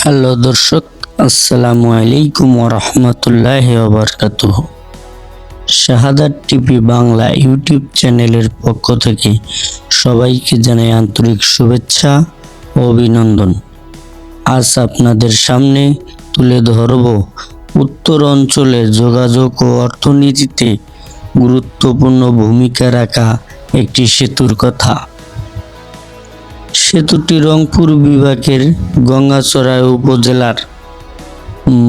Hello দর্শক, আসসালামু আলাইকুম ওয়া রাহমাতুল্লাহি ওয়া বারাকাতুহু। শাহাদাত টিভি বাংলা ইউটিউব চ্যানেলের পক্ষ থেকে সবাইকে জানাই আন্তরিক শুভেচ্ছা ও অভিনন্দন। আজ আপনাদের সামনে তুলে ধরব উত্তর অঞ্চলের যোগাযোগ ও অর্থনীতিতে গুরুত্বপূর্ণ ভূমিকা রাখা একটি সেতুর কথা। সেতুটি রংপুর বিভাগের গঙ্গাচড়া উপজেলার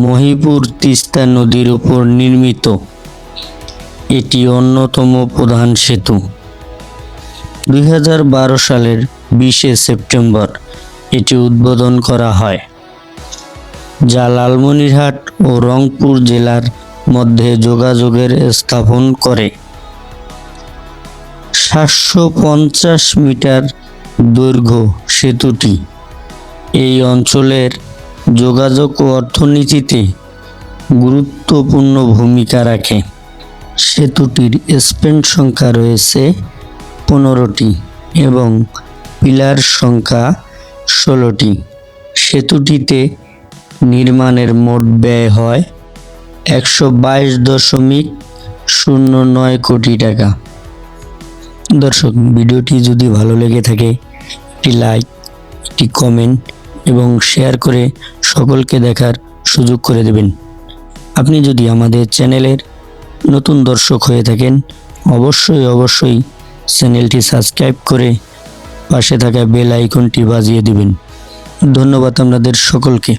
মহিপুর তিস্তা নদীর উপর নির্মিত। এটি অন্যতম প্রধান সেতু। 2012 সালের 20শে সেপ্টেম্বর এটি উদ্বোধন করা হয়, যা লালমনিরহাট ও রংপুর জেলার মধ্যে যোগাযোগের স্থাপন করে। 750 মিটার দৈর্ঘ্য সেতুটি এই অঞ্চলের যোগাযোগ ও অর্থনীতিতে গুরুত্বপূর্ণ ভূমিকা রাখে। সেতুটির স্প্যান সংখ্যা রয়েছে 15টি এবং পিলার সংখ্যা 16টি। সেতুটিতে নির্মাণের মোট ব্যয় হয় 122.09 কোটি টাকা। দর্শক, ভিডিওটি যদি ভালো লেগে থাকে একটি লাইক, একটি কমেন্ট এবং শেয়ার করে সকলকে দেখার সুযোগ করে দেবেন। আপনি যদি আমাদের চ্যানেলের নতুন দর্শক হয়ে থাকেন অবশ্যই চ্যানেলটি সাবস্ক্রাইব করে পাশে থাকা বেল আইকনটি বাজিয়ে দিবেন। ধন্যবাদ আপনাদের সকলকে।